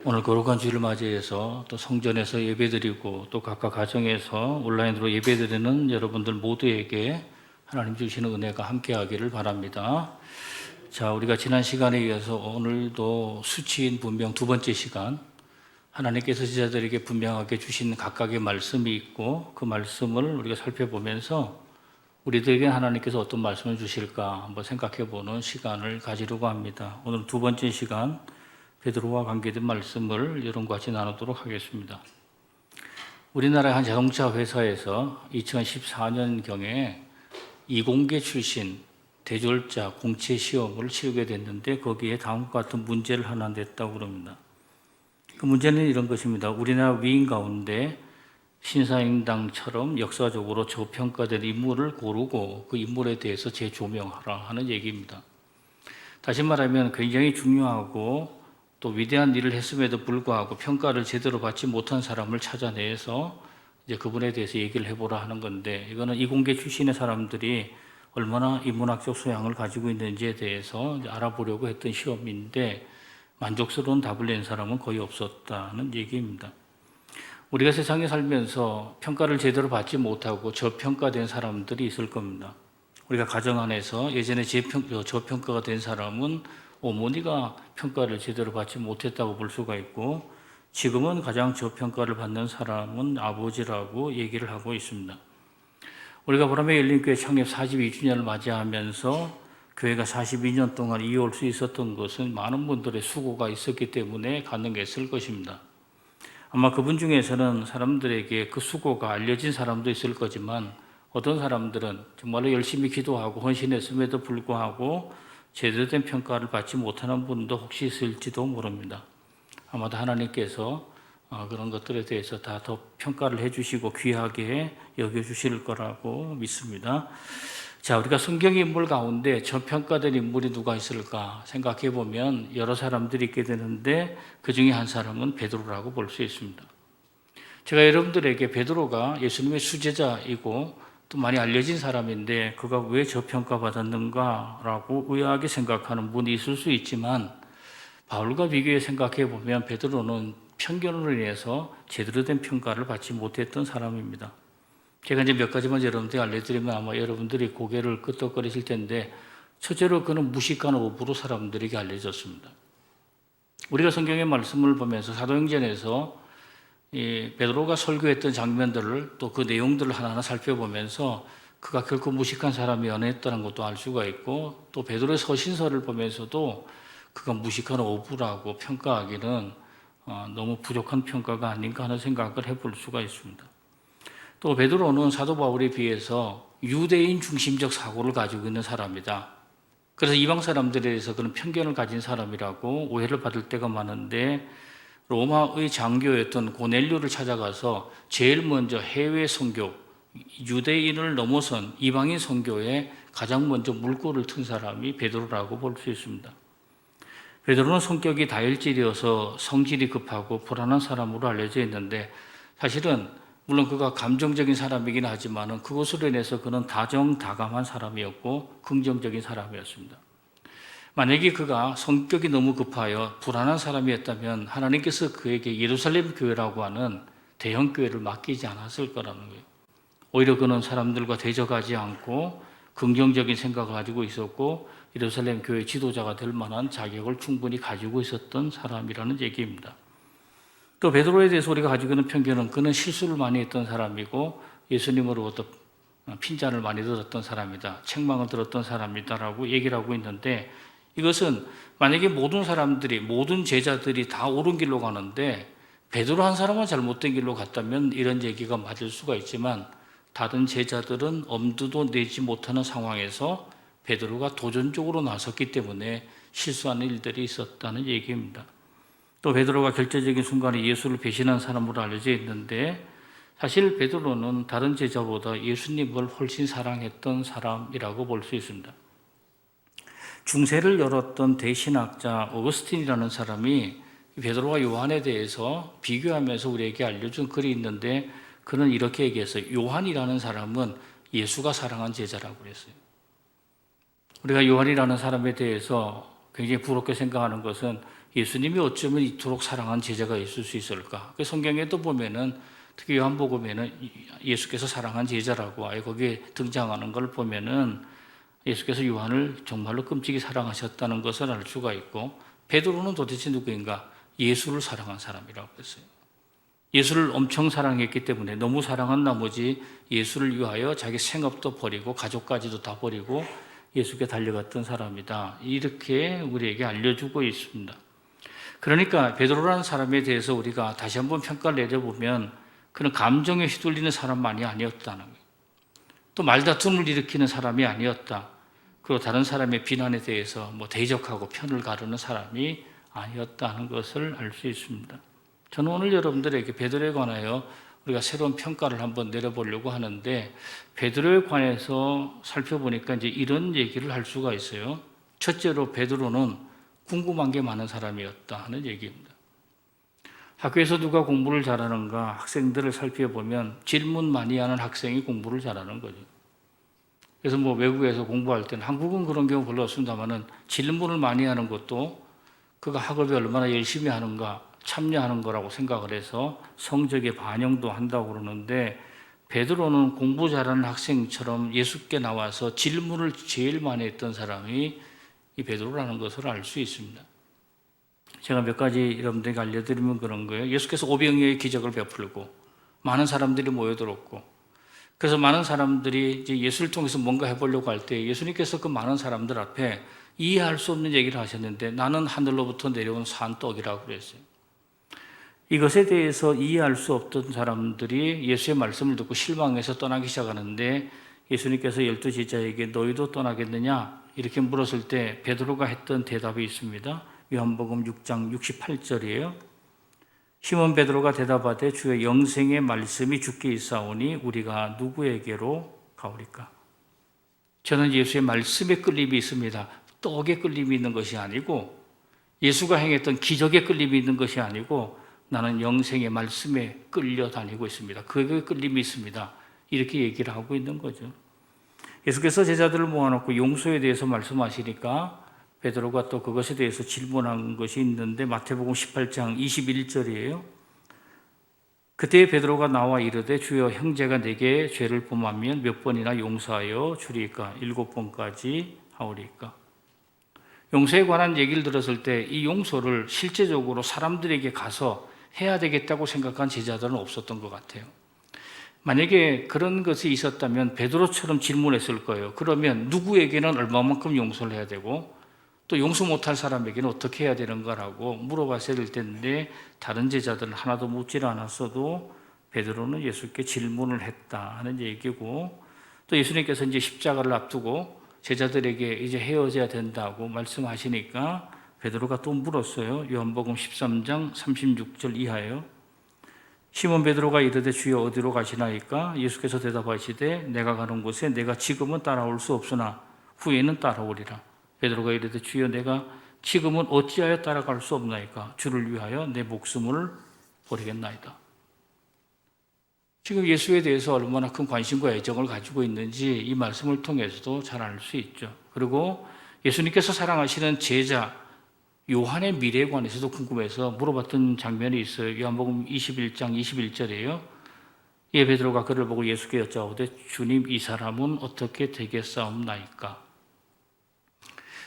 오늘 거룩한 주일을 맞이해서 또 성전에서 예배드리고 또 각각 가정에서 온라인으로 예배드리는 여러분들 모두에게 하나님 주시는 은혜가 함께하기를 바랍니다. 자, 우리가 지난 시간에 이어서 오늘도 수치인 분명 두 번째 시간, 하나님께서 제자들에게 분명하게 주신 각각의 말씀이 있고 그 말씀을 우리가 살펴보면서 우리들에게 하나님께서 어떤 말씀을 주실까 한번 생각해 보는 시간을 가지려고 합니다. 오늘 두 번째 시간, 베드로와 관계된 말씀을 여러분과 같이 나누도록 하겠습니다. 우리나라의 한 자동차 회사에서 2014년경에 이공계 출신 대졸자 공채 시험을 치르게 됐는데 거기에 다음과 같은 문제를 하나 냈다고 그럽니다. 그 문제는 이런 것입니다. 우리나라 위인 가운데 신사임당처럼 역사적으로 저평가된 인물을 고르고 그 인물에 대해서 재조명하라 하는 얘기입니다. 다시 말하면 굉장히 중요하고 또 위대한 일을 했음에도 불구하고 평가를 제대로 받지 못한 사람을 찾아내서 이제 그분에 대해서 얘기를 해보라 하는 건데, 이거는 이공계 출신의 사람들이 얼마나 인문학적 소양을 가지고 있는지에 대해서 이제 알아보려고 했던 시험인데 만족스러운 답을 낸 사람은 거의 없었다는 얘기입니다. 우리가 세상에 살면서 평가를 제대로 받지 못하고 저평가된 사람들이 있을 겁니다. 우리가 가정 안에서 예전에 저평가가 된 사람은 어머니가 평가를 제대로 받지 못했다고 볼 수가 있고, 지금은 가장 저평가를 받는 사람은 아버지라고 얘기를 하고 있습니다. 우리가 보람의 열린교회 창립 42주년을 맞이하면서 교회가 42년 동안 이어올 수 있었던 것은 많은 분들의 수고가 있었기 때문에 가능했을 것입니다. 아마 그분 중에서는 사람들에게 그 수고가 알려진 사람도 있을 거지만 어떤 사람들은 정말로 열심히 기도하고 헌신했음에도 불구하고 제대로 된 평가를 받지 못하는 분도 혹시 있을지도 모릅니다. 아마도 하나님께서 그런 것들에 대해서 다 더 평가를 해주시고 귀하게 여겨주실 거라고 믿습니다. 자, 우리가 성경 인물 가운데 저평가된 인물이 누가 있을까 생각해 보면 여러 사람들이 있게 되는데 그 중에 한 사람은 베드로라고 볼 수 있습니다. 제가 여러분들에게 베드로가 예수님의 수제자이고 또 많이 알려진 사람인데 그가 왜 저평가받았는가라고 의아하게 생각하는 분이 있을 수 있지만, 바울과 비교해 생각해 보면 베드로는 편견으로 인해서 제대로 된 평가를 받지 못했던 사람입니다. 제가 이제 몇 가지만 여러분들에게 알려드리면 아마 여러분들이 고개를 끄덕거리실 텐데, 첫째로 그는 무식한 어부로 사람들에게 알려졌습니다. 우리가 성경의 말씀을 보면서 사도행전에서 베드로가 설교했던 장면들을 또 그 내용들을 하나하나 살펴보면서 그가 결코 무식한 사람이 아니었다는 것도 알 수가 있고, 또 베드로의 서신서를 보면서도 그가 무식한 어부라고 평가하기는 너무 부족한 평가가 아닌가 하는 생각을 해볼 수가 있습니다. 또 베드로는 사도 바울에 비해서 유대인 중심적 사고를 가지고 있는 사람이다. 그래서 이방 사람들에 대해서 그런 편견을 가진 사람이라고 오해를 받을 때가 많은데, 로마의 장교였던 고넬료를 찾아가서 제일 먼저 해외 선교, 유대인을 넘어선 이방인 선교에 가장 먼저 물꼬를 튼 사람이 베드로라고 볼 수 있습니다. 베드로는 성격이 다혈질이어서 성질이 급하고 불안한 사람으로 알려져 있는데, 사실은 물론 그가 감정적인 사람이긴 하지만 그것으로 인해서 그는 다정다감한 사람이었고 긍정적인 사람이었습니다. 만약에 그가 성격이 너무 급하여 불안한 사람이었다면 하나님께서 그에게 예루살렘 교회라고 하는 대형 교회를 맡기지 않았을 거라는 거예요. 오히려 그는 사람들과 대적하지 않고 긍정적인 생각을 가지고 있었고 예루살렘 교회 지도자가 될 만한 자격을 충분히 가지고 있었던 사람이라는 얘기입니다. 또 베드로에 대해서 우리가 가지고 있는 편견은 그는 실수를 많이 했던 사람이고 예수님으로부터 핀잔을 많이 들었던 사람이다, 책망을 들었던 사람이다라고 얘기를 하고 있는데, 이것은 만약에 모든 사람들이, 모든 제자들이 다 옳은 길로 가는데 베드로 한 사람은 잘못된 길로 갔다면 이런 얘기가 맞을 수가 있지만, 다른 제자들은 엄두도 내지 못하는 상황에서 베드로가 도전적으로 나섰기 때문에 실수하는 일들이 있었다는 얘기입니다. 또 베드로가 결정적인 순간에 예수를 배신한 사람으로 알려져 있는데, 사실 베드로는 다른 제자보다 예수님을 훨씬 사랑했던 사람이라고 볼 수 있습니다. 중세를 열었던 대신학자 어거스틴이라는 사람이 베드로와 요한에 대해서 비교하면서 우리에게 알려준 글이 있는데, 그는 이렇게 얘기했어요. 요한이라는 사람은 예수가 사랑한 제자라고 그랬어요. 우리가 요한이라는 사람에 대해서 굉장히 부럽게 생각하는 것은 예수님이 어쩌면 이토록 사랑한 제자가 있을 수 있을까? 그 성경에도 보면은 특히 요한복음에는 예수께서 사랑한 제자라고 아예 거기에 등장하는 걸 보면은 예수께서 요한을 정말로 끔찍이 사랑하셨다는 것을 알 수가 있고, 베드로는 도대체 누구인가? 예수를 사랑한 사람이라고 했어요. 예수를 엄청 사랑했기 때문에 너무 사랑한 나머지 예수를 위하여 자기 생업도 버리고 가족까지도 다 버리고 예수께 달려갔던 사람이다. 이렇게 우리에게 알려주고 있습니다. 그러니까 베드로라는 사람에 대해서 우리가 다시 한번 평가를 내려보면 그는 감정에 휘둘리는 사람만이 아니었다는 거예요. 또 말다툼을 일으키는 사람이 아니었다. 그리고 다른 사람의 비난에 대해서 대적하고 편을 가르는 사람이 아니었다는 것을 알 수 있습니다. 저는 오늘 여러분들에게 베드로에 관하여 우리가 새로운 평가를 한번 내려보려고 하는데, 베드로에 관해서 살펴보니까 이제 이런 얘기를 할 수가 있어요. 첫째로 베드로는 궁금한 게 많은 사람이었다 하는 얘기입니다. 학교에서 누가 공부를 잘하는가 학생들을 살펴보면 질문 많이 하는 학생이 공부를 잘하는 거죠. 그래서 외국에서 공부할 때는, 한국은 그런 경우 별로 없습니다만은 질문을 많이 하는 것도 그가 학업에 얼마나 열심히 하는가 참여하는 거라고 생각을 해서 성적에 반영도 한다고 그러는데, 베드로는 공부 잘하는 학생처럼 예수께 나와서 질문을 제일 많이 했던 사람이 이 베드로라는 것을 알 수 있습니다. 제가 몇 가지 여러분들에게 알려드리면 그런 거예요. 예수께서 오병이어의 기적을 베풀고 많은 사람들이 모여들었고, 그래서 많은 사람들이 이제 예수를 통해서 뭔가 해보려고 할 때 예수님께서 그 많은 사람들 앞에 이해할 수 없는 얘기를 하셨는데, 나는 하늘로부터 내려온 산떡이라고 그랬어요. 이것에 대해서 이해할 수 없던 사람들이 예수의 말씀을 듣고 실망해서 떠나기 시작하는데, 예수님께서 12 제자에게 너희도 떠나겠느냐 이렇게 물었을 때 베드로가 했던 대답이 있습니다. 요한복음 6장 68절이에요. 시몬 베드로가 대답하되 주의 영생의 말씀이 주께 있사오니 우리가 누구에게로 가오리까? 저는 예수의 말씀에 끌림이 있습니다. 떡에 끌림이 있는 것이 아니고, 예수가 행했던 기적에 끌림이 있는 것이 아니고, 나는 영생의 말씀에 끌려다니고 있습니다. 그게 끌림이 있습니다. 이렇게 얘기를 하고 있는 거죠. 예수께서 제자들을 모아놓고 용서에 대해서 말씀하시니까 베드로가 또 그것에 대해서 질문한 것이 있는데, 마태복음 18장 21절이에요. 그때 베드로가 나와 이르되 주여 형제가 내게 죄를 범하면 몇 번이나 용서하여 주리까? 7번까지 하오리까? 용서에 관한 얘기를 들었을 때 이 용서를 실제적으로 사람들에게 가서 해야 되겠다고 생각한 제자들은 없었던 것 같아요. 만약에 그런 것이 있었다면 베드로처럼 질문했을 거예요. 그러면 누구에게는 얼마만큼 용서를 해야 되고 또 용서 못할 사람에게는 어떻게 해야 되는가라고 물어봤어야 될 텐데, 다른 제자들은 하나도 묻지 않았어도 베드로는 예수께 질문을 했다 하는 얘기고, 또 예수님께서 이제 십자가를 앞두고 제자들에게 이제 헤어져야 된다고 말씀하시니까 베드로가 또 물었어요. 요한복음 13장 36절 이하예요. 시몬 베드로가 이르되 주여 어디로 가시나이까? 예수께서 대답하시되 내가 가는 곳에 내가 지금은 따라올 수 없으나 후에는 따라오리라. 베드로가 이르되 주여 내가 지금은 어찌하여 따라갈 수 없나이까? 주를 위하여 내 목숨을 버리겠나이다. 지금 예수에 대해서 얼마나 큰 관심과 애정을 가지고 있는지 이 말씀을 통해서도 잘 알 수 있죠. 그리고 예수님께서 사랑하시는 제자 요한의 미래에 관해서도 궁금해서 물어봤던 장면이 있어요. 요한복음 21장 21절이에요. 예, 베드로가 그를 보고 예수께 여짜오되 주님 이 사람은 어떻게 되겠사옵나이까?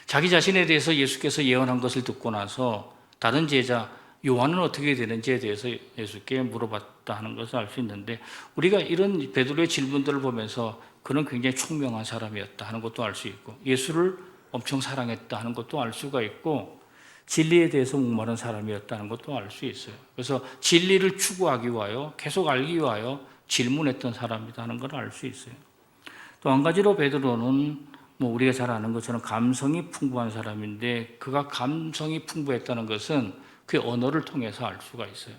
자기 자신에 대해서 예수께서 예언한 것을 듣고 나서 다른 제자 요한은 어떻게 되는지에 대해서 예수께 물어봤다 하는 것을 알 수 있는데, 우리가 이런 베드로의 질문들을 보면서 그는 굉장히 총명한 사람이었다 하는 것도 알 수 있고, 예수를 엄청 사랑했다 하는 것도 알 수가 있고, 진리에 대해서 목마른 사람이었다는 것도 알 수 있어요. 그래서 진리를 추구하기 위하여 계속 알기 위하여 질문했던 사람이다 하는 걸 알 수 있어요. 또 한 가지로 베드로는 우리가 잘 아는 것처럼 감성이 풍부한 사람인데, 그가 감성이 풍부했다는 것은 그의 언어를 통해서 알 수가 있어요.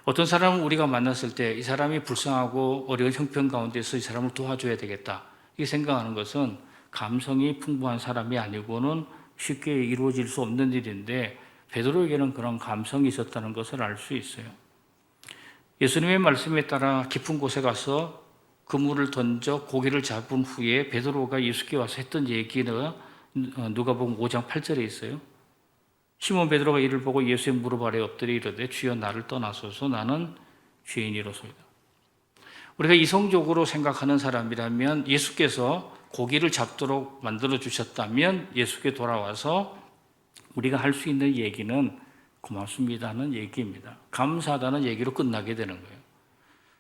어떤 사람은 우리가 만났을 때 이 사람이 불쌍하고 어려운 형편 가운데서 이 사람을 도와줘야 되겠다 이 생각하는 것은 감성이 풍부한 사람이 아니고는 쉽게 이루어질 수 없는 일인데, 베드로에게는 그런 감성이 있었다는 것을 알 수 있어요. 예수님의 말씀에 따라 깊은 곳에 가서 그물을 던져 고기를 잡은 후에 베드로가 예수께 와서 했던 얘기는 누가복음 5장 8절에 있어요. 시몬 베드로가 이를 보고 예수의 무릎 아래 엎드려 이르되 주여 나를 떠나소서 나는 죄인이로소이다. 우리가 이성적으로 생각하는 사람이라면 예수께서 고기를 잡도록 만들어 주셨다면 예수께 돌아와서 우리가 할 수 있는 얘기는 고맙습니다는 얘기입니다. 감사하다는 얘기로 끝나게 되는 거예요.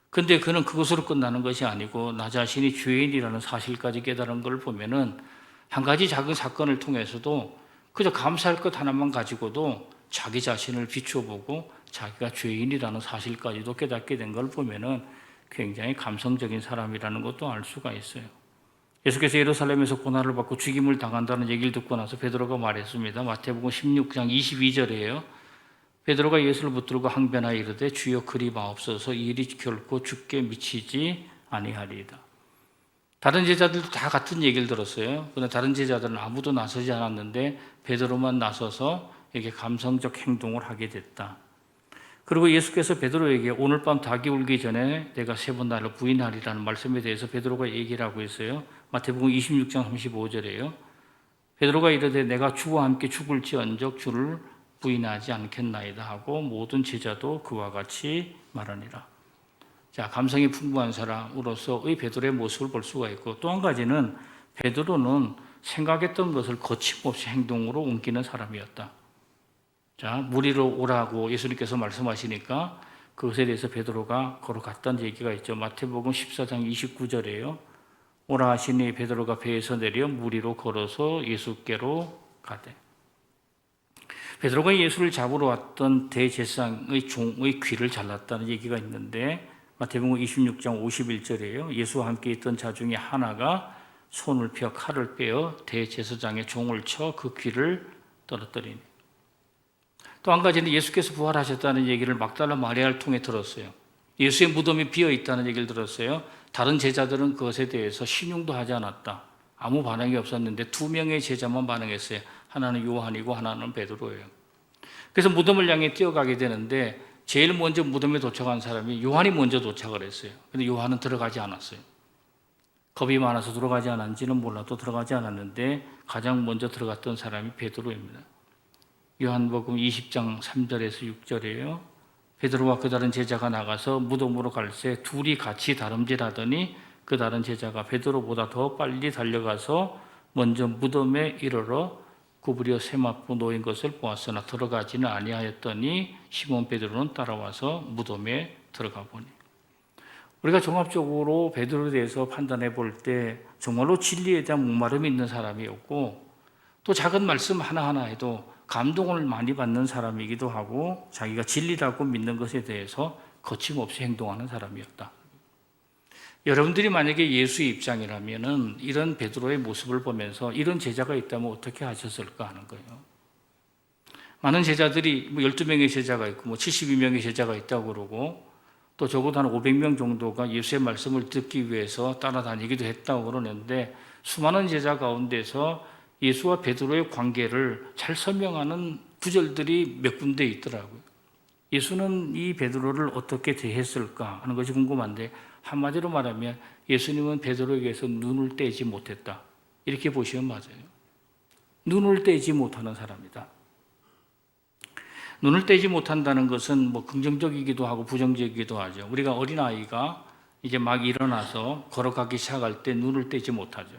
근데 그는 그것으로 끝나는 것이 아니고 나 자신이 죄인이라는 사실까지 깨달은 걸 보면은 한 가지 작은 사건을 통해서도 그저 감사할 것 하나만 가지고도 자기 자신을 비춰보고 자기가 죄인이라는 사실까지도 깨닫게 된 걸 보면은 굉장히 감성적인 사람이라는 것도 알 수가 있어요. 예수께서 예루살렘에서 고난을 받고 죽임을 당한다는 얘기를 듣고 나서 베드로가 말했습니다. 마태복음 16장 22절이에요. 베드로가 예수를 붙들고 항변하여 이르되 주여 그리 마옵소서 이 일이 결코 죽게 미치지 아니하리이다. 다른 제자들도 다 같은 얘기를 들었어요. 그런데 다른 제자들은 아무도 나서지 않았는데 베드로만 나서서 이렇게 감성적 행동을 하게 됐다. 그리고 예수께서 베드로에게 오늘 밤 닭이 울기 전에 내가 3번 나를 부인하리라는 말씀에 대해서 베드로가 얘기를 하고 있어요. 마태복음 26장 35절이에요. 베드로가 이르되 내가 주와 함께 죽을지언정 주를 부인하지 않겠나이다 하고 모든 제자도 그와 같이 말하니라. 자, 감성이 풍부한 사람으로서의 베드로의 모습을 볼 수가 있고 또 한 가지는 베드로는 생각했던 것을 거침없이 행동으로 옮기는 사람이었다. 자, 무리로 오라고 예수님께서 말씀하시니까 그것에 대해서 베드로가 걸어갔다는 얘기가 있죠. 마태복음 14장 29절이에요. 오라 하시니 베드로가 배에서 내려 무리로 걸어서 예수께로 가되. 베드로가 예수를 잡으러 왔던 대제사장의 종의 귀를 잘랐다는 얘기가 있는데 마태복음 26장 51절이에요. 예수와 함께 있던 자 중에 하나가 손을 펴 칼을 빼어 대제사장의 종을 쳐 그 귀를 떨어뜨리니. 또 한 가지는 예수께서 부활하셨다는 얘기를 막달라 마리아를 통해 들었어요. 예수의 무덤이 비어 있다는 얘기를 들었어요. 다른 제자들은 그것에 대해서 신용도 하지 않았다. 아무 반응이 없었는데 2명의 제자만 반응했어요. 하나는 요한이고 하나는 베드로예요. 그래서 무덤을 향해 뛰어가게 되는데 제일 먼저 무덤에 도착한 사람이 요한이 먼저 도착을 했어요. 근데 요한은 들어가지 않았어요. 겁이 많아서 들어가지 않았는지는 몰라도 들어가지 않았는데 가장 먼저 들어갔던 사람이 베드로입니다. 요한복음 20장 3절에서 6절이에요. 베드로와 그 다른 제자가 나가서 무덤으로 갈새 둘이 같이 다름질하더니 그 다른 제자가 베드로보다 더 빨리 달려가서 먼저 무덤에 이르러 구부려 세마포 놓인 것을 보았으나 들어가지는 아니하였더니 시몬 베드로는 따라와서 무덤에 들어가 보니. 우리가 종합적으로 베드로에 대해서 판단해 볼 때 정말로 진리에 대한 목마름이 있는 사람이었고 또 작은 말씀 하나하나에도 감동을 많이 받는 사람이기도 하고 자기가 진리라고 믿는 것에 대해서 거침없이 행동하는 사람이었다. 여러분들이 만약에 예수의 입장이라면 이런 베드로의 모습을 보면서 이런 제자가 있다면 어떻게 하셨을까 하는 거예요. 많은 제자들이 12명의 제자가 있고 72명의 제자가 있다고 그러고 또 적어도 한 500명 정도가 예수의 말씀을 듣기 위해서 따라다니기도 했다고 그러는데 수많은 제자 가운데서 예수와 베드로의 관계를 잘 설명하는 구절들이 몇 군데 있더라고요. 예수는 이 베드로를 어떻게 대했을까 하는 것이 궁금한데 한마디로 말하면 예수님은 베드로에게서 눈을 떼지 못했다. 이렇게 보시면 맞아요. 눈을 떼지 못하는 사람이다. 눈을 떼지 못한다는 것은 긍정적이기도 하고 부정적이기도 하죠. 우리가 어린아이가 이제 막 일어나서 걸어가기 시작할 때 눈을 떼지 못하죠.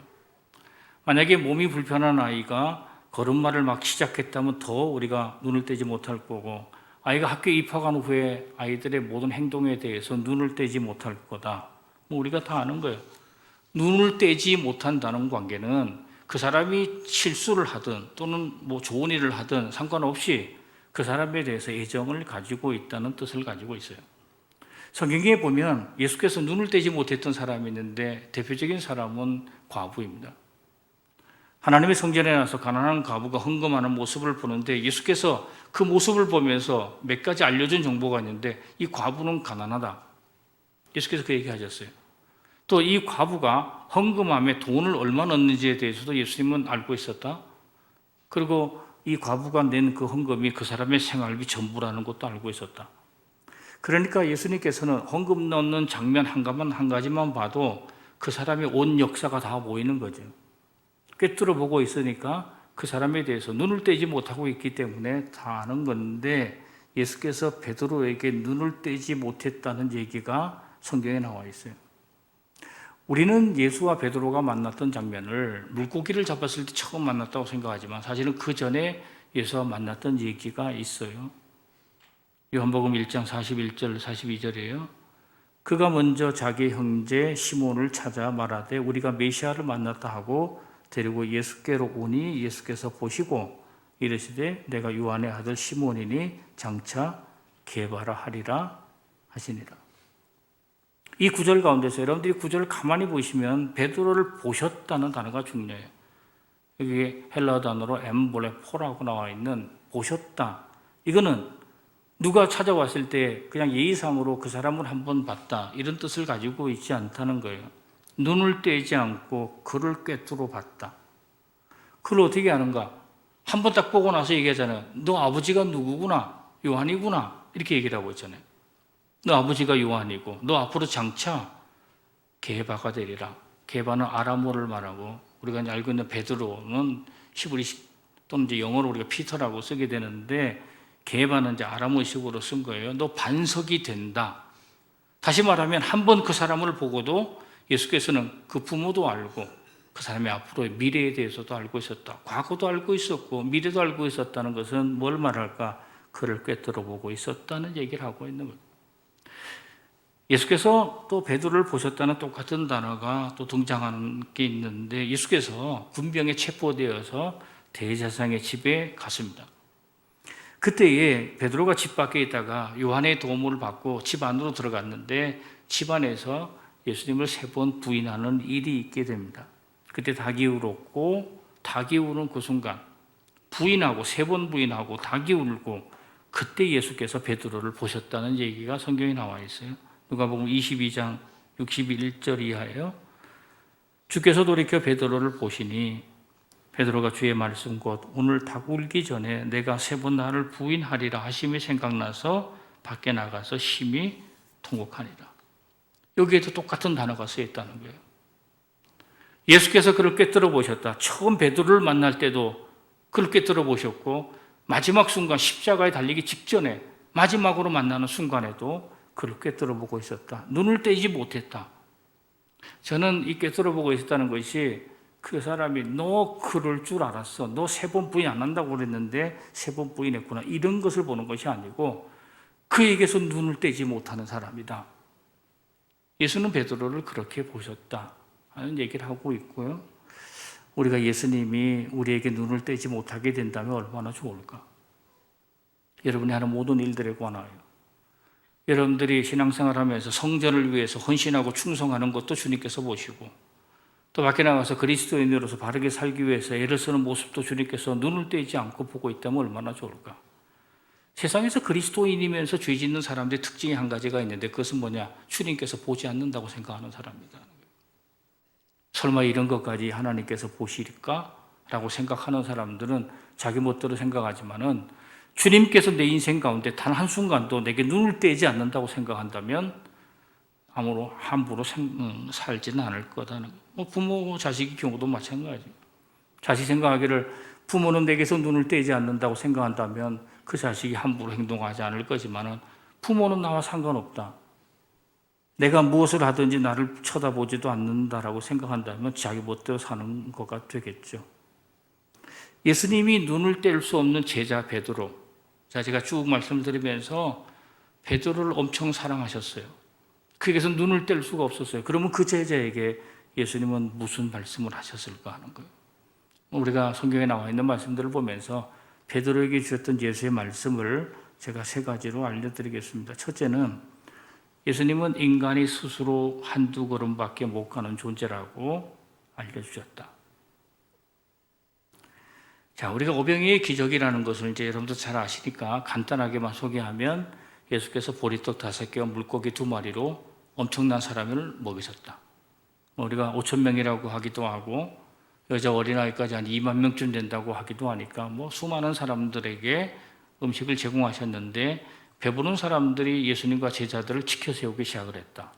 만약에 몸이 불편한 아이가 걸음마를 막 시작했다면 더 우리가 눈을 떼지 못할 거고 아이가 학교에 입학한 후에 아이들의 모든 행동에 대해서 눈을 떼지 못할 거다. 우리가 다 아는 거예요. 눈을 떼지 못한다는 관계는 그 사람이 실수를 하든 또는 좋은 일을 하든 상관없이 그 사람에 대해서 애정을 가지고 있다는 뜻을 가지고 있어요. 성경에 보면 예수께서 눈을 떼지 못했던 사람이 있는데 대표적인 사람은 과부입니다. 하나님의 성전에 나서 가난한 과부가 헌금하는 모습을 보는데 예수께서 그 모습을 보면서 몇 가지 알려준 정보가 있는데 이 과부는 가난하다. 예수께서 그 얘기하셨어요. 또 이 과부가 헌금함에 돈을 얼마 넣는지에 대해서도 예수님은 알고 있었다. 그리고 이 과부가 낸 그 헌금이 그 사람의 생활비 전부라는 것도 알고 있었다. 그러니까 예수님께서는 헌금 넣는 장면 한 가지만 봐도 그 사람의 온 역사가 다 보이는 거죠. 꿰뚫어 보고 있으니까 그 사람에 대해서 눈을 떼지 못하고 있기 때문에 다 아는 건데, 예수께서 베드로에게 눈을 떼지 못했다는 얘기가 성경에 나와 있어요. 우리는 예수와 베드로가 만났던 장면을 물고기를 잡았을 때 처음 만났다고 생각하지만 사실은 그 전에 예수와 만났던 얘기가 있어요. 요한복음 1장 41절 42절이에요. 그가 먼저 자기 형제 시몬을 찾아 말하되 우리가 메시아를 만났다 하고 데리고 예수께로 오니 예수께서 보시고 이르시되 내가 요한의 아들 시몬이니 장차 게바라 하리라 하시니라. 이 구절 가운데서 여러분들이 구절을 가만히 보시면 베드로를 보셨다는 단어가 중요해요. 여기 헬라어 단어로 엠볼레포라고 나와 있는 보셨다. 이거는 누가 찾아왔을 때 그냥 예의상으로 그 사람을 한번 봤다, 이런 뜻을 가지고 있지 않다는 거예요. 눈을 떼지 않고 그를 꿰뚫어 봤다. 그걸 어떻게 아는가? 한 번 딱 보고 나서 얘기하잖아요. 너 아버지가 누구구나? 요한이구나. 이렇게 얘기를 하고 있잖아요. 너 아버지가 요한이고 너 앞으로 장차 게바가 되리라. 게바는 아람어를 말하고 우리가 이제 알고 있는 베드로는 히브리식 또는 이제 영어로 우리가 피터라고 쓰게 되는데, 게바는 이제 아람어식으로 쓴 거예요. 너 반석이 된다. 다시 말하면 한 번 그 사람을 보고도 예수께서는 그 부모도 알고 그 사람의 앞으로의 미래에 대해서도 알고 있었다. 과거도 알고 있었고 미래도 알고 있었다는 것은 뭘 말할까? 그를 꿰뚫어 보고 있었다는 얘기를 하고 있는 거예요. 예수께서 또 베드로를 보셨다는 똑같은 단어가 또 등장하는 게 있는데, 예수께서 군병에 체포되어서 대제사장의 집에 갔습니다. 그때에 베드로가 집 밖에 있다가 요한의 도움을 받고 집 안으로 들어갔는데 집 안에서 예수님을 3번 부인하는 일이 있게 됩니다. 그때 닭이 울었고, 닭이 우는 그 순간 부인하고 3번 부인하고 닭이 울고, 그때 예수께서 베드로를 보셨다는 얘기가 성경에 나와 있어요. 누가복음 22장 61절 이하예요. 주께서 돌이켜 베드로를 보시니 베드로가 주의 말씀 곧 오늘 닭 울기 전에 내가 3번 나를 부인하리라 하심이 생각나서 밖에 나가서 심히 통곡하니라. 여기에도 똑같은 단어가 쓰여 있다는 거예요. 예수께서 그를 꿰뚫어 보셨다. 처음 베드로를 만날 때도 그를 꿰뚫어 보셨고, 마지막 순간 십자가에 달리기 직전에 마지막으로 만나는 순간에도 그를 꿰뚫어 보고 있었다. 눈을 떼지 못했다. 저는 이 꿰뚫어 보고 있었다는 것이 그 사람이 너 그럴 줄 알았어. 너 3번 부인 안 한다고 그랬는데 3번 부인했구나. 이런 것을 보는 것이 아니고 그에게서 눈을 떼지 못하는 사람이다. 예수는 베드로를 그렇게 보셨다 하는 얘기를 하고 있고요. 우리가 예수님이 우리에게 눈을 떼지 못하게 된다면 얼마나 좋을까? 여러분이 하는 모든 일들에 관하여, 여러분들이 신앙생활하면서 성전을 위해서 헌신하고 충성하는 것도 주님께서 보시고, 또 밖에 나가서 그리스도인으로서 바르게 살기 위해서 애를 쓰는 모습도 주님께서 눈을 떼지 않고 보고 있다면 얼마나 좋을까? 세상에서 그리스도인이면서 죄 짓는 사람들의 특징이 한 가지가 있는데, 그것은 뭐냐? 주님께서 보지 않는다고 생각하는 사람입니다. 설마 이런 것까지 하나님께서 보실까? 라고 생각하는 사람들은 자기 멋대로 생각하지만은, 주님께서 내 인생 가운데 단 한순간도 내게 눈을 떼지 않는다고 생각한다면 아무로 함부로 살지는 않을 거다는 거예요. 부모 자식의 경우도 마찬가지예요. 자식 생각하기를 부모는 내게서 눈을 떼지 않는다고 생각한다면 그 자식이 함부로 행동하지 않을 거지만은, 부모는 나와 상관없다, 내가 무엇을 하든지 나를 쳐다보지도 않는다라고 생각한다면 자기 멋대로 사는 거가 되겠죠. 예수님이 눈을 뗄 수 없는 제자 베드로, 자, 제가 쭉 말씀을 드리면서 베드로를 엄청 사랑하셨어요. 그에게서 눈을 뗄 수가 없었어요. 그러면 그 제자에게 예수님은 무슨 말씀을 하셨을까 하는 거예요. 우리가 성경에 나와 있는 말씀들을 보면서 베드로에게 주셨던 예수의 말씀을 제가 3가지로 알려드리겠습니다. 첫째는, 예수님은 인간이 스스로 한두 걸음밖에 못 가는 존재라고 알려주셨다. 자, 우리가 오병이의 기적이라는 것을 이제 여러분도 잘 아시니까 간단하게만 소개하면, 예수께서 보리떡 5개와 물고기 2마리로 엄청난 사람을 먹이셨다. 우리가 5,000명이라고 하기도 하고 여자 어린아이까지 한 2만 명쯤 된다고 하기도 하니까 수많은 사람들에게 음식을 제공하셨는데, 배부른 사람들이 예수님과 제자들을 지켜 세우기 시작을 했다.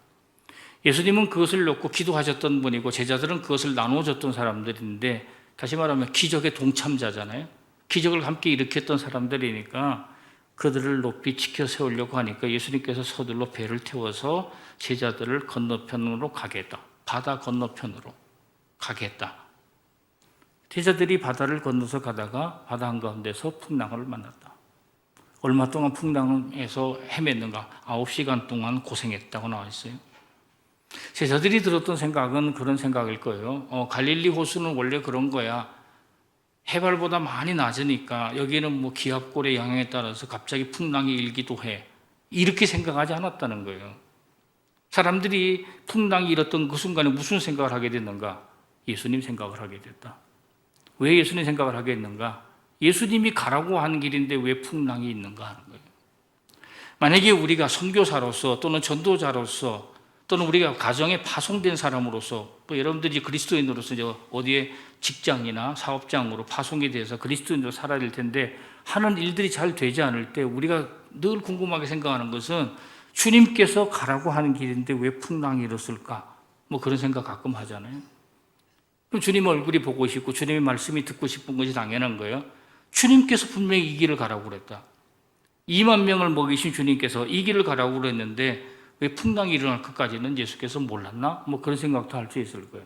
예수님은 그것을 놓고 기도하셨던 분이고 제자들은 그것을 나눠줬던 사람들인데, 다시 말하면 기적의 동참자잖아요. 기적을 함께 일으켰던 사람들이니까 그들을 높이 지켜 세우려고 하니까 예수님께서 서둘러 배를 태워서 제자들을 건너편으로 가겠다. 바다 건너편으로 가겠다. 제자들이 바다를 건너서 가다가 바다 한가운데서 풍랑을 만났다. 얼마 동안 풍랑에서 헤맸는가? 9시간 동안 고생했다고 나와 있어요. 제자들이 들었던 생각은 그런 생각일 거예요. 갈릴리 호수는 원래 그런 거야. 해발보다 많이 낮으니까 여기는 뭐 기압골의 영향에 따라서 갑자기 풍랑이 일기도 해. 이렇게 생각하지 않았다는 거예요. 사람들이 풍랑이 일었던 그 순간에 무슨 생각을 하게 됐는가? 예수님 생각을 하게 됐다. 왜 예수님 생각을 하게 됐는가? 예수님이 가라고 하는 길인데 왜 풍랑이 있는가 하는 거예요. 만약에 우리가 선교사로서 또는 전도자로서 또는 우리가 가정에 파송된 사람으로서 또 여러분들이 그리스도인으로서 이제 어디에 직장이나 사업장으로 파송이 돼서 그리스도인으로 살아야 될 텐데 하는 일들이 잘 되지 않을 때 우리가 늘 궁금하게 생각하는 것은 주님께서 가라고 하는 길인데 왜 풍랑이 일었을까? 뭐 그런 생각 가끔 하잖아요. 그럼 주님 얼굴이 보고 싶고 주님의 말씀이 듣고 싶은 것이 당연한 거예요. 주님께서 분명히 이 길을 가라고 그랬다. 2만 명을 먹이신 주님께서 이 길을 가라고 그랬는데 왜 풍랑이 일어날 것까지는 예수께서 몰랐나? 뭐 그런 생각도 할 수 있을 거예요.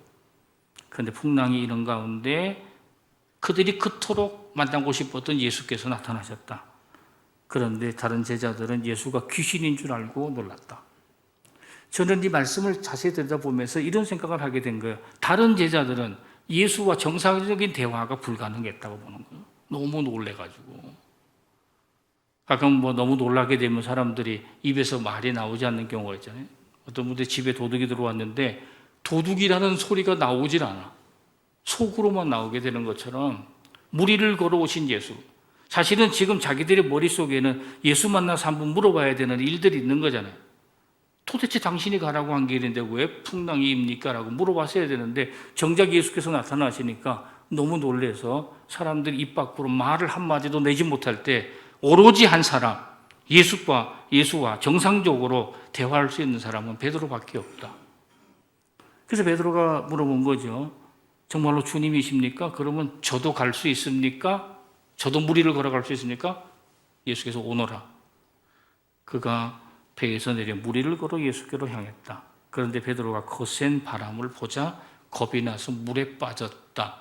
그런데 풍랑이 이런 가운데 그들이 그토록 만나고 싶었던 예수께서 나타나셨다. 그런데 다른 제자들은 예수가 귀신인 줄 알고 놀랐다. 저는 이 말씀을 자세히 들여다보면서 이런 생각을 하게 된 거예요. 다른 제자들은 예수와 정상적인 대화가 불가능했다고 보는 거예요. 너무 놀래가지고. 가끔 뭐 너무 놀라게 되면 사람들이 입에서 말이 나오지 않는 경우가 있잖아요. 어떤 분들 집에 도둑이 들어왔는데 도둑이라는 소리가 나오질 않아. 속으로만 나오게 되는 것처럼 무리를 걸어오신 예수. 사실은 지금 자기들의 머릿속에는 예수 만나서 한번 물어봐야 되는 일들이 있는 거잖아요. 도대체 당신이 가라고 한 길인데 왜 풍랑이입니까? 라고 물어봤어야 되는데 정작 예수께서 나타나시니까 너무 놀라서 사람들이 입 밖으로 말을 한마디도 내지 못할 때 오로지 한 사람, 예수와 정상적으로 대화할 수 있는 사람은 베드로밖에 없다. 그래서 베드로가 물어본 거죠. 정말로 주님이십니까? 그러면 저도 갈 수 있습니까? 저도 무리를 걸어갈 수 있습니까? 예수께서 오너라. 그가 배에서 내려 무리를 걸어 예수께로 향했다. 그런데 베드로가 거센 바람을 보자 겁이 나서 물에 빠졌다.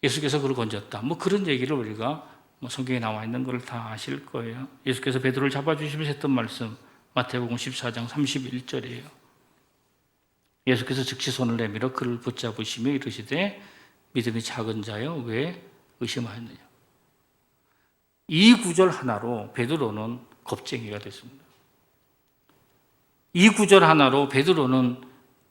예수께서 그를 건졌다. 뭐 그런 얘기를 우리가 성경에 나와 있는 걸 다 아실 거예요. 예수께서 베드로를 잡아주시면서 했던 말씀 마태복음 14장 31절이에요. 예수께서 즉시 손을 내밀어 그를 붙잡으시며 이르시되 믿음이 작은 자여 왜 의심하였느냐. 이 구절 하나로 베드로는 겁쟁이가 됐습니다. 이 구절 하나로 베드로는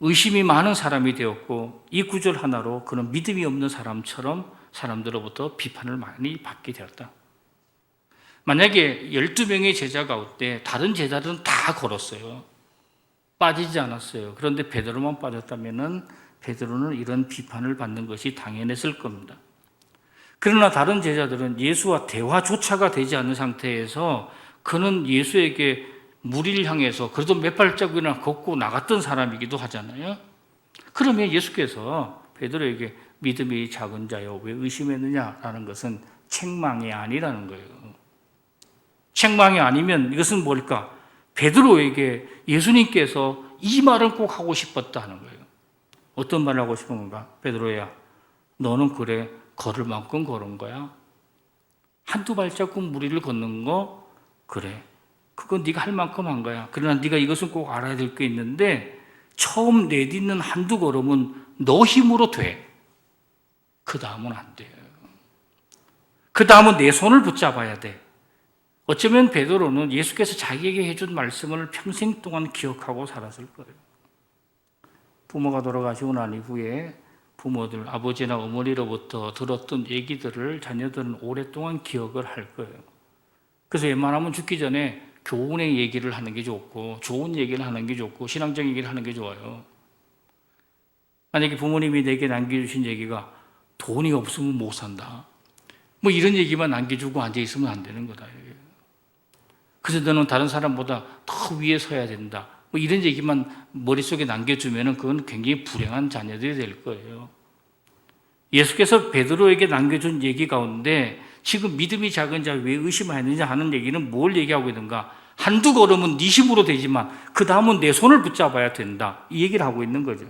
의심이 많은 사람이 되었고 이 구절 하나로 그는 믿음이 없는 사람처럼 사람들로부터 비판을 많이 받게 되었다. 만약에 12명의 제자 가운데 다른 제자들은 다 걸었어요. 빠지지 않았어요. 그런데 베드로만 빠졌다면 베드로는 이런 비판을 받는 것이 당연했을 겁니다. 그러나 다른 제자들은 예수와 대화조차가 되지 않는 상태에서 그는 예수에게 무리를 향해서 그래도 몇 발자국이나 걷고 나갔던 사람이기도 하잖아요. 그러면 예수께서 베드로에게 믿음이 작은 자여 왜 의심했느냐라는 것은 책망이 아니라는 거예요. 책망이 아니면 이것은 뭘까? 베드로에게 예수님께서 이 말을 꼭 하고 싶었다 하는 거예요. 어떤 말을 하고 싶은 건가? 베드로야, 너는 그래 걸을 만큼 걸은 거야. 한두 발자국 무리를 걷는 거 그래. 그건 네가 할 만큼 한 거야. 그러나 네가 이것은 꼭 알아야 될 게 있는데 처음 내딛는 한두 걸음은 너 힘으로 돼. 그 다음은 안 돼요. 그 다음은 내 손을 붙잡아야 돼. 어쩌면 베드로는 예수께서 자기에게 해준 말씀을 평생 동안 기억하고 살았을 거예요. 부모가 돌아가시고 난 이후에 부모들, 아버지나 어머니로부터 들었던 얘기들을 자녀들은 오랫동안 기억을 할 거예요. 그래서 웬만하면 죽기 전에 교훈의 얘기를 하는 게 좋고 좋은 얘기를 하는 게 좋고 신앙적 얘기를 하는 게 좋아요. 만약에 부모님이 내게 남겨주신 얘기가 돈이 없으면 못 산다. 뭐 이런 얘기만 남겨주고 앉아있으면 안 되는 거다. 그래서 너는 다른 사람보다 더 위에 서야 된다. 뭐 이런 얘기만 머릿속에 남겨주면 그건 굉장히 불행한 자녀들이 될 거예요. 예수께서 베드로에게 남겨준 얘기 가운데 지금 믿음이 작은 자 왜 의심하느냐 하는 얘기는 뭘 얘기하고 있는가? 한두 걸음은 네 힘으로 되지만 그 다음은 내 손을 붙잡아야 된다. 이 얘기를 하고 있는 거죠.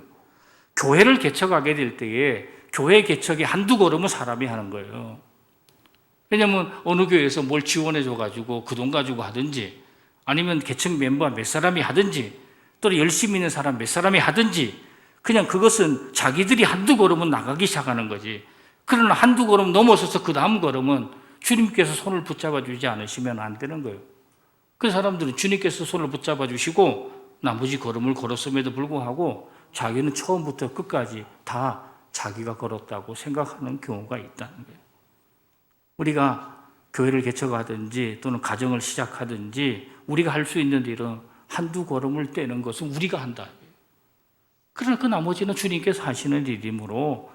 교회를 개척하게 될 때에 교회 개척이 한두 걸음은 사람이 하는 거예요. 왜냐하면 어느 교회에서 뭘 지원해 줘가지고 그 돈 가지고 하든지 아니면 개척 멤버 몇 사람이 하든지 또 열심히 있는 사람 몇 사람이 하든지 그냥 그것은 자기들이 한두 걸음은 나가기 시작하는 거지. 그러나 한두 걸음 넘어서서 그 다음 걸음은 주님께서 손을 붙잡아 주지 않으시면 안 되는 거예요. 그 사람들은 주님께서 손을 붙잡아 주시고 나머지 걸음을 걸었음에도 불구하고 자기는 처음부터 끝까지 다 자기가 걸었다고 생각하는 경우가 있다는 거예요. 우리가 교회를 개척하든지 또는 가정을 시작하든지 우리가 할 수 있는 일은 한두 걸음을 떼는 것은 우리가 한다. 그러나 그 나머지는 주님께서 하시는 일이므로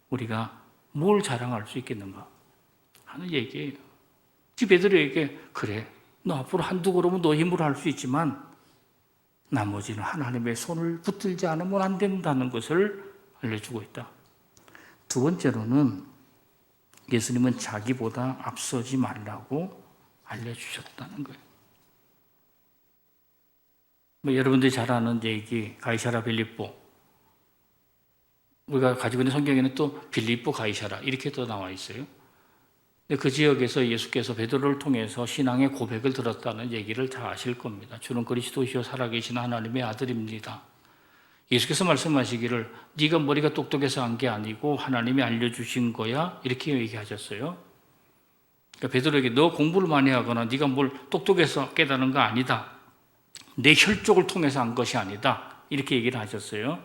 우리가 뭘 자랑할 수 있겠는가 하는 얘기예요. 베드로에게 그래, 너 앞으로 한두 걸음은 너 힘으로 할 수 있지만 나머지는 하나님의 손을 붙들지 않으면 안 된다는 것을 알려주고 있다. 두 번째로는 예수님은 자기보다 앞서지 말라고 알려주셨다는 거예요. 여러분들이 잘 아는 얘기, 가이사라 빌립보. 우리가 가지고 있는 성경에는 또 빌립보 가이사라 이렇게 또 나와 있어요. 그 지역에서 예수께서 베드로를 통해서 신앙의 고백을 들었다는 얘기를 다 아실 겁니다. 주는 그리스도시요 살아계신 하나님의 아들입니다. 예수께서 말씀하시기를 네가 머리가 똑똑해서 한 게 아니고 하나님이 알려주신 거야 이렇게 얘기하셨어요. 그러니까 베드로에게 너 공부를 많이 하거나 네가 뭘 똑똑해서 깨달은 거 아니다. 내 혈족을 통해서 한 것이 아니다. 이렇게 얘기를 하셨어요.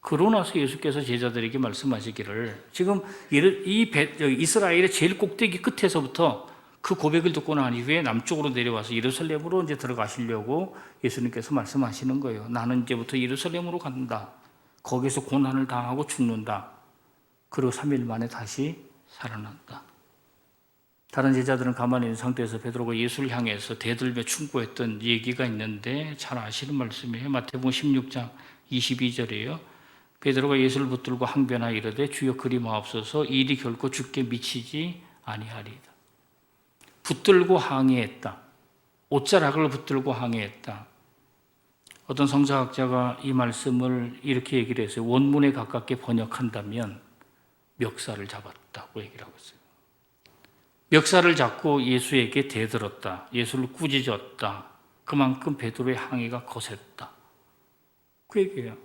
그러고 나서 예수께서 제자들에게 말씀하시기를 지금 이스라엘의 제일 꼭대기 끝에서부터 그 고백을 듣고 난 이후에 남쪽으로 내려와서 예루살렘으로 이제 들어가시려고 예수님께서 말씀하시는 거예요. 나는 이제부터 예루살렘으로 간다. 거기서 고난을 당하고 죽는다. 그리고 3일 만에 다시 살아난다. 다른 제자들은 가만히 있는 상태에서 베드로가 예수를 향해서 대들며 충고했던 얘기가 있는데 잘 아시는 말씀이에요. 마태복음 16장 22절이에요. 베드로가 예수를 붙들고 항변하여 이르되 주여 그리 마옵소서 이 일이 결코 주께 미치지 아니하리이다. 붙들고 항의했다. 옷자락을 붙들고 항의했다. 어떤 성서학자가 이 말씀을 이렇게 얘기를 했어요. 원문에 가깝게 번역한다면 멱살을 잡았다고 얘기를 하고 있어요. 멱살을 잡고 예수에게 대들었다. 예수를 꾸짖었다. 그만큼 베드로의 항의가 거셌다. 그 얘기예요.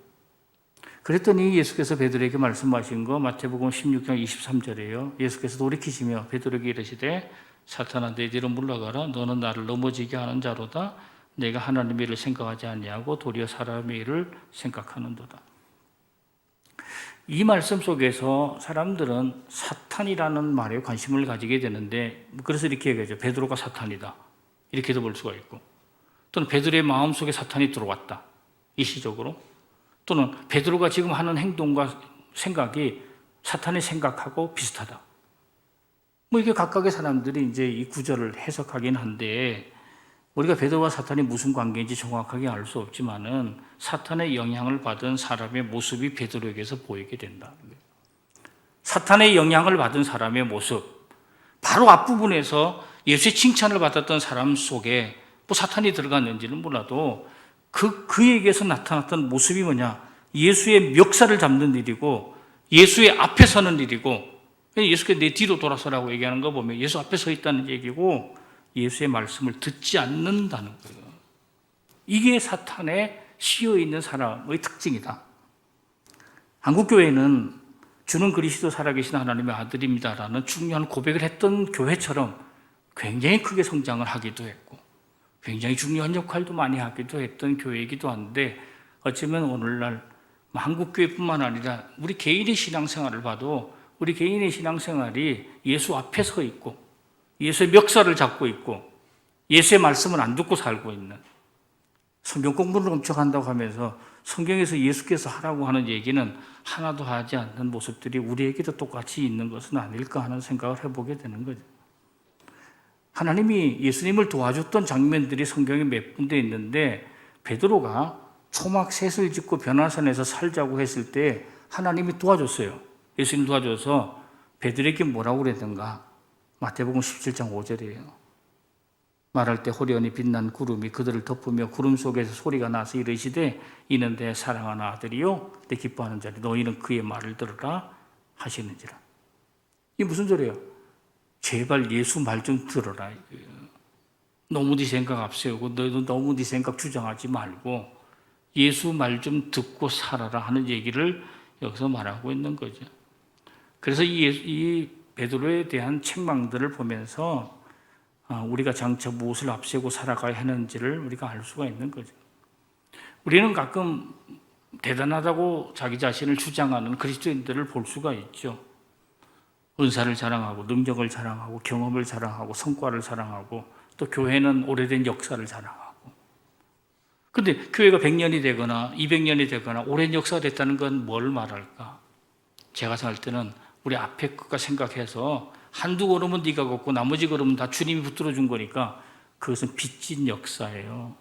그랬더니 예수께서 베드로에게 말씀하신 거 마태복음 16장 23절이에요. 예수께서 돌이키시며 베드로에게 이르시되 사탄아 내 뒤로 물러가라. 너는 나를 넘어지게 하는 자로다. 내가 하나님의 일을 생각하지 아니하고 도리어 사람의 일을 생각하는도다. 이 말씀 속에서 사람들은 사탄이라는 말에 관심을 가지게 되는데 그래서 이렇게 얘기하죠. 베드로가 사탄이다. 이렇게도 볼 수가 있고 또는 베드로의 마음속에 사탄이 들어왔다. 일시적으로 또는 베드로가 지금 하는 행동과 생각이 사탄의 생각하고 비슷하다. 이게 각각의 사람들이 이제 이 구절을 해석하긴 한데 우리가 베드로와 사탄이 무슨 관계인지 정확하게 알 수 없지만은 사탄의 영향을 받은 사람의 모습이 베드로에게서 보이게 된다. 사탄의 영향을 받은 사람의 모습, 바로 앞부분에서 예수의 칭찬을 받았던 사람 속에 사탄이 들어갔는지는 몰라도 그에게서 나타났던 모습이 뭐냐? 예수의 멱살을 잡는 일이고 예수의 앞에 서는 일이고 예수께서 내 뒤로 돌아서라고 얘기하는 거 보면 예수 앞에 서 있다는 얘기고 예수의 말씀을 듣지 않는다는 거예요. 이게 사탄에 씌어 있는 사람의 특징이다. 한국교회는 주는 그리스도 살아계신 하나님의 아들입니다라는 중요한 고백을 했던 교회처럼 굉장히 크게 성장을 하기도 했고 굉장히 중요한 역할도 많이 하기도 했던 교회이기도 한데 어쩌면 오늘날 한국교회뿐만 아니라 우리 개인의 신앙생활을 봐도 우리 개인의 신앙생활이 예수 앞에 서 있고 예수의 멱살을 잡고 있고 예수의 말씀을 안 듣고 살고 있는 성경 공부를 엄청 한다고 하면서 성경에서 예수께서 하라고 하는 얘기는 하나도 하지 않는 모습들이 우리에게도 똑같이 있는 것은 아닐까 하는 생각을 해보게 되는 거죠. 하나님이 예수님을 도와줬던 장면들이 성경에 몇 군데 있는데 베드로가 초막 셋을 짓고 변화산에서 살자고 했을 때 하나님이 도와줬어요. 예수님 도와줘서 베드로에게 뭐라고 그랬는가? 마태복음 17장 5절이에요. 말할 때 호련히 빛난 구름이 그들을 덮으며 구름 속에서 소리가 나서 이르시되 이는 내 사랑하는 아들이요 내 기뻐하는 자리 너희는 그의 말을 들으라 하시는지라. 이게 무슨 소리예요? 제발 예수 말 좀 들어라. 너무 네 생각 앞세우고 너도 너무 네 생각 주장하지 말고 예수 말 좀 듣고 살아라 하는 얘기를 여기서 말하고 있는 거죠. 그래서 이 베드로에 대한 책망들을 보면서 우리가 장차 무엇을 앞세우고 살아가야 하는지를 우리가 알 수가 있는 거죠. 우리는 가끔 대단하다고 자기 자신을 주장하는 그리스도인들을 볼 수가 있죠. 은사를 자랑하고 능력을 자랑하고 경험을 자랑하고 성과를 자랑하고 또 교회는 오래된 역사를 자랑하고. 그런데 교회가 100년이 되거나 200년이 되거나 오랜 역사가 됐다는 건 뭘 말할까? 제가 생각할 때는 우리 앞에 것과 생각해서 한두 걸음은 네가 걷고 나머지 걸음은 다 주님이 붙들어 준 거니까 그것은 빚진 역사예요.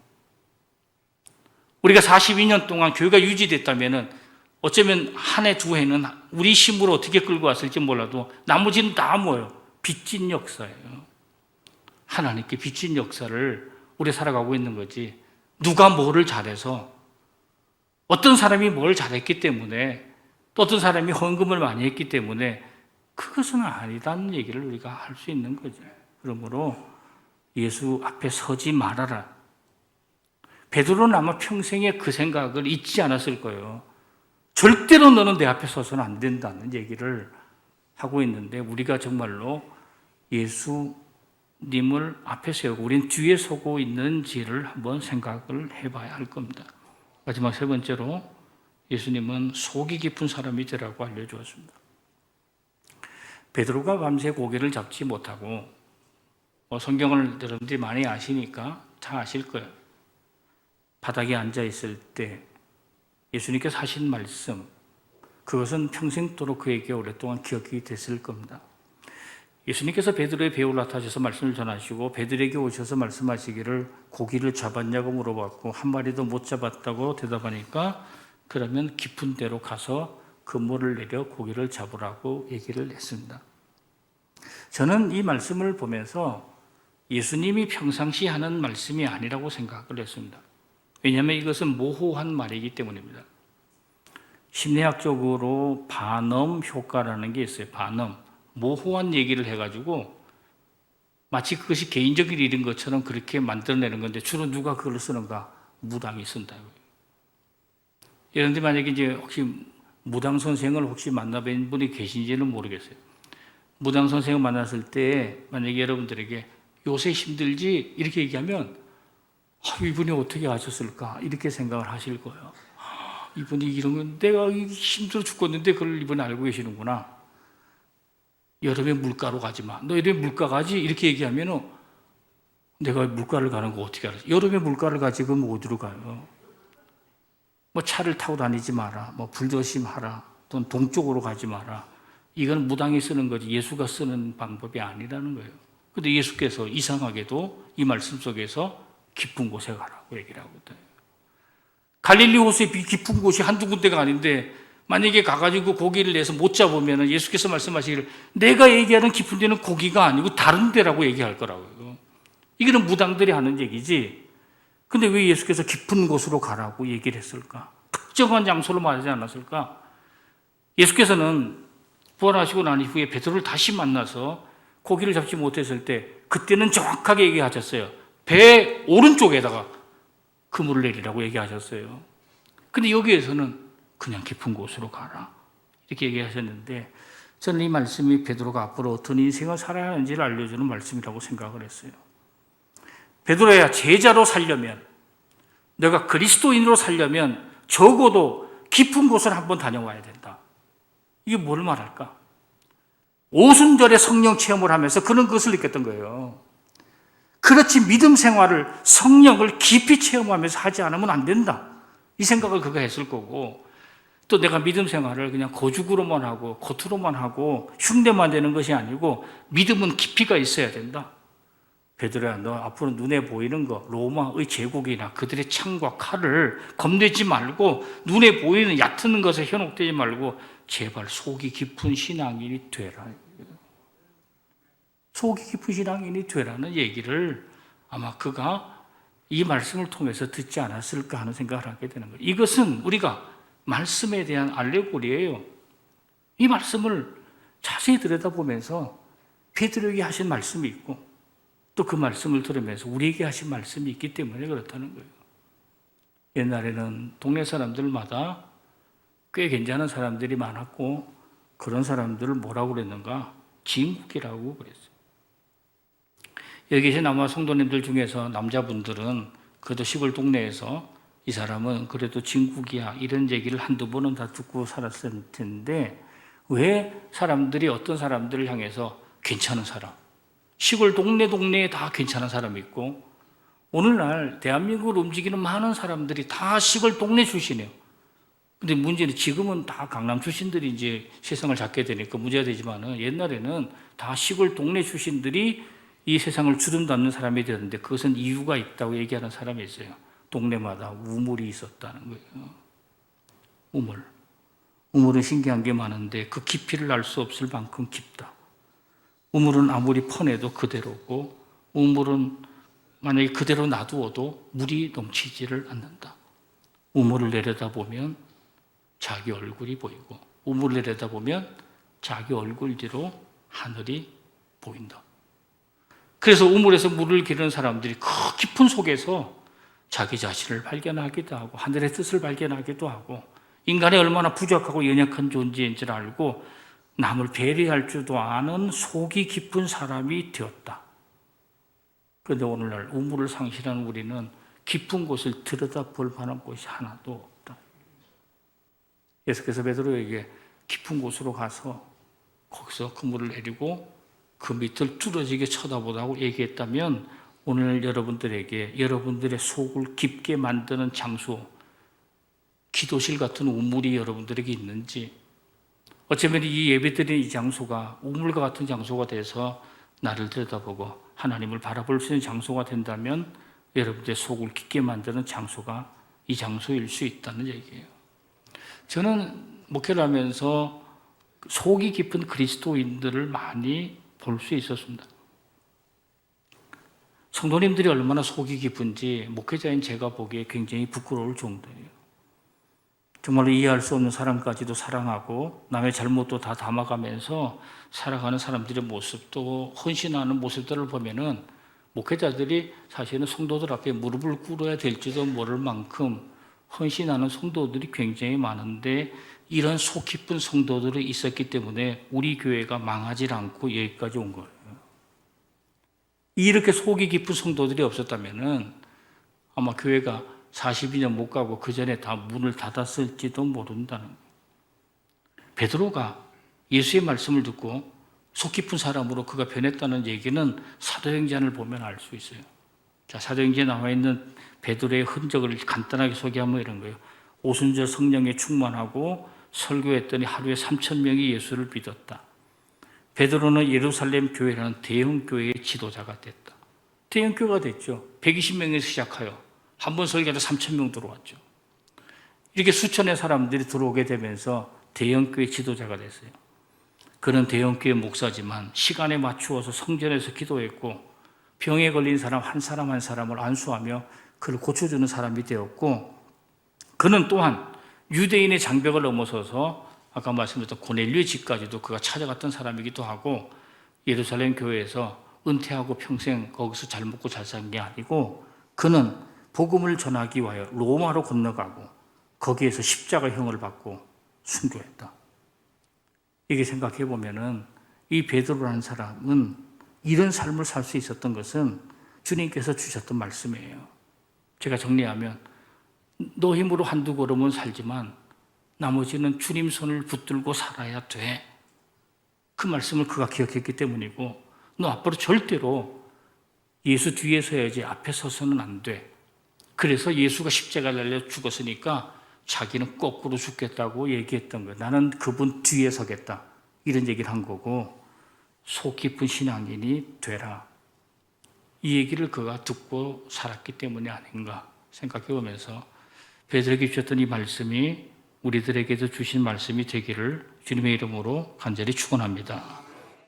우리가 42년 동안 교회가 유지됐다면 어쩌면 한 해, 두 해는 우리 힘으로 어떻게 끌고 왔을지 몰라도 나머지는 다 뭐예요? 빚진 역사예요. 하나님께 빚진 역사를 우리 살아가고 있는 거지. 누가 뭐를 잘해서 어떤 사람이 뭘 잘했기 때문에 또 어떤 사람이 헌금을 많이 했기 때문에 그것은 아니다는 얘기를 우리가 할 수 있는 거죠. 그러므로 예수 앞에 서지 말아라. 베드로는 아마 평생에 그 생각을 잊지 않았을 거예요. 절대로 너는 내 앞에 서서는 안 된다는 얘기를 하고 있는데 우리가 정말로 예수님을 앞에 세우고 우리는 뒤에 서고 있는지를 한번 생각을 해봐야 할 겁니다. 마지막 세 번째로 예수님은 속이 깊은 사람이더라고 알려주었습니다. 베드로가 밤새 고개를 잡지 못하고 성경을 여러분들이 많이 아시니까 잘 아실 거예요. 바닥에 앉아 있을 때 예수님께서 하신 말씀, 그것은 평생도록 그에게 오랫동안 기억이 됐을 겁니다. 예수님께서 베드로의 배에 올라타셔서 말씀을 전하시고 베드로에게 오셔서 말씀하시기를 고기를 잡았냐고 물어봤고 한 마리도 못 잡았다고 대답하니까 그러면 깊은 데로 가서 그물을 내려 고기를 잡으라고 얘기를 했습니다. 저는 이 말씀을 보면서 예수님이 평상시 하는 말씀이 아니라고 생각을 했습니다. 왜냐하면 이것은 모호한 말이기 때문입니다. 심리학적으로 반음 효과라는 게 있어요. 반음. 모호한 얘기를 해가지고 마치 그것이 개인적인 일인 것처럼 그렇게 만들어내는 건데 주로 누가 그걸 쓰는가? 무당이 쓴다고요. 그런데 만약에 이제 혹시 무당 선생을 혹시 만나뵌 분이 계신지는 모르겠어요. 무당 선생을 만났을 때 만약에 여러분들에게 요새 힘들지? 이렇게 얘기하면 이분이 어떻게 아셨을까? 이렇게 생각을 하실 거예요. 이분이 이런 건 내가 힘들어 죽겠는데 그걸 이분이 알고 계시는구나. 여름에 물가로 가지 마. 너 여름에 물가 가지? 이렇게 얘기하면 내가 물가를 가는 거 어떻게 알았어? 여름에 물가를 가지 그럼 어디로 가요? 뭐 차를 타고 다니지 마라. 뭐 불조심하라. 또는 동쪽으로 가지 마라. 이건 무당이 쓰는 거지 예수가 쓰는 방법이 아니라는 거예요. 그런데 예수께서 이상하게도 이 말씀 속에서 깊은 곳에 가라고 얘기를 하거든요. 갈릴리 호수의 깊은 곳이 한두 군데가 아닌데 만약에 가가지고 고기를 내서 못 잡으면 예수께서 말씀하시기를 내가 얘기하는 깊은 데는 고기가 아니고 다른 데라고 얘기할 거라고요. 이거는 무당들이 하는 얘기지. 근데 왜 예수께서 깊은 곳으로 가라고 얘기를 했을까? 특정한 장소로 말하지 않았을까? 예수께서는 부활하시고 난 이후에 베드로를 다시 만나서 고기를 잡지 못했을 때 그때는 정확하게 얘기하셨어요. 배 오른쪽에다가 그물을 내리라고 얘기하셨어요. 근데 여기에서는 그냥 깊은 곳으로 가라 이렇게 얘기하셨는데 저는 이 말씀이 베드로가 앞으로 어떤 인생을 살아야 하는지를 알려주는 말씀이라고 생각을 했어요. 베드로야, 제자로 살려면 내가 그리스도인으로 살려면 적어도 깊은 곳을 한번 다녀와야 된다. 이게 뭘 말할까? 오순절에 성령 체험을 하면서 그는 그것을 느꼈던 거예요. 그렇지 믿음 생활을 성령을 깊이 체험하면서 하지 않으면 안 된다. 이 생각을 그가 했을 거고 또 내가 믿음 생활을 그냥 거죽으로만 하고 겉으로만 하고 흉내만 내는 것이 아니고 믿음은 깊이가 있어야 된다. 베드로야, 너 앞으로 눈에 보이는 거 로마의 제국이나 그들의 창과 칼을 겁내지 말고 눈에 보이는 얕은 것에 현혹되지 말고 제발 속이 깊은 신앙인이 되라. 속이 깊은 신앙인이 되라는 얘기를 아마 그가 이 말씀을 통해서 듣지 않았을까 하는 생각을 하게 되는 거예요. 이것은 우리가 말씀에 대한 알레고리예요. 이 말씀을 자세히 들여다보면서 베드로에게 하신 말씀이 있고 또 그 말씀을 들으면서 우리에게 하신 말씀이 있기 때문에 그렇다는 거예요. 옛날에는 동네 사람들마다 꽤 괜찮은 사람들이 많았고 그런 사람들을 뭐라고 그랬는가? 진국이라고 그랬어요. 여기 계신 아마 성도님들 중에서 남자분들은 그래도 시골 동네에서 이 사람은 그래도 진국이야 이런 얘기를 한두 번은 다 듣고 살았을 텐데 왜 사람들이 어떤 사람들을 향해서 괜찮은 사람, 시골 동네에 다 괜찮은 사람이 있고 오늘날 대한민국을 움직이는 많은 사람들이 다 시골 동네 출신이에요. 근데 문제는 지금은 다 강남 출신들이 이제 세상을 잡게 되니까 문제가 되지만은 옛날에는 다 시골 동네 출신들이 이 세상을 주름닫는 사람이 되었는데 그것은 이유가 있다고 얘기하는 사람이 있어요. 동네마다 우물이 있었다는 거예요. 우물은 신기한 게 많은데 그 깊이를 알 수 없을 만큼 깊다. 우물은 아무리 퍼내도 그대로고 우물은 만약에 그대로 놔두어도 물이 넘치지를 않는다. 우물을 내려다보면 자기 얼굴이 보이고 우물을 내려다보면 자기 얼굴 뒤로 하늘이 보인다. 그래서 우물에서 물을 기르는 사람들이 그 깊은 속에서 자기 자신을 발견하기도 하고 하늘의 뜻을 발견하기도 하고 인간이 얼마나 부족하고 연약한 존재인지를 알고 남을 배려할 줄도 아는 속이 깊은 사람이 되었다. 그런데 오늘날 우물을 상실한 우리는 깊은 곳을 들여다볼 만한 곳이 하나도 없다. 예수께서 베드로에게 깊은 곳으로 가서 거기서 그물을 내리고 그 밑을 뚫어지게 쳐다보라고 얘기했다면 오늘 여러분들에게 여러분들의 속을 깊게 만드는 장소, 기도실 같은 우물이 여러분들에게 있는지 어쩌면 이 예배드리는 이 장소가 우물과 같은 장소가 돼서 나를 들여다보고 하나님을 바라볼 수 있는 장소가 된다면 여러분들의 속을 깊게 만드는 장소가 이 장소일 수 있다는 얘기예요. 저는 목회를 하면서 속이 깊은 그리스도인들을 많이 볼 수 있었습니다. 성도님들이 얼마나 속이 깊은지 목회자인 제가 보기에 굉장히 부끄러울 정도예요. 정말로 이해할 수 없는 사람까지도 사랑하고 남의 잘못도 다 담아가면서 살아가는 사람들의 모습 또 헌신하는 모습들을 보면은 목회자들이 사실은 성도들 앞에 무릎을 꿇어야 될지도 모를 만큼 헌신하는 성도들이 굉장히 많은데 이런 속 깊은 성도들이 있었기 때문에 우리 교회가 망하지 않고 여기까지 온 거예요. 이렇게 속이 깊은 성도들이 없었다면은 아마 교회가 42년 못 가고 그 전에 다 문을 닫았을지도 모른다는 거예요. 베드로가 예수의 말씀을 듣고 속 깊은 사람으로 그가 변했다는 얘기는 사도행전을 보면 알 수 있어요. 자, 사도행전에 나와 있는 베드로의 흔적을 간단하게 소개하면 이런 거예요. 오순절 성령에 충만하고 설교했더니 하루에 3,000명이 예수를 믿었다. 베드로는 예루살렘 교회라는 대형 교회의 지도자가 됐다. 대형 교회가 됐죠. 120명에서 시작하여 한 번 설교하다 3,000명 들어왔죠. 이렇게 수천의 사람들이 들어오게 되면서 대형교회 지도자가 됐어요. 그는 대형교회 목사지만 시간에 맞추어서 성전에서 기도했고 병에 걸린 사람 한 사람을 안수하며 그를 고쳐주는 사람이 되었고 그는 또한 유대인의 장벽을 넘어서서 아까 말씀드렸던 고넬료의 집까지도 그가 찾아갔던 사람이기도 하고 예루살렘 교회에서 은퇴하고 평생 거기서 잘 먹고 잘 산 게 아니고 그는 복음을 전하기 위하여 로마로 건너가고 거기에서 십자가형을 받고 순교했다. 이게 생각해 보면은 이 베드로라는 사람은 이런 삶을 살 수 있었던 것은 주님께서 주셨던 말씀이에요. 제가 정리하면 너 힘으로 한두 걸음은 살지만 나머지는 주님 손을 붙들고 살아야 돼. 그 말씀을 그가 기억했기 때문이고 너 앞으로 절대로 예수 뒤에 서야지 앞에 서서는 안 돼. 그래서 예수가 십자가를 달려 죽었으니까 자기는 거꾸로 죽겠다고 얘기했던 거예요. 나는 그분 뒤에 서겠다. 이런 얘기를 한 거고 속 깊은 신앙인이 되라. 이 얘기를 그가 듣고 살았기 때문이 아닌가 생각해 보면서 베드로에게 주셨던 이 말씀이 우리들에게도 주신 말씀이 되기를 주님의 이름으로 간절히 축원합니다.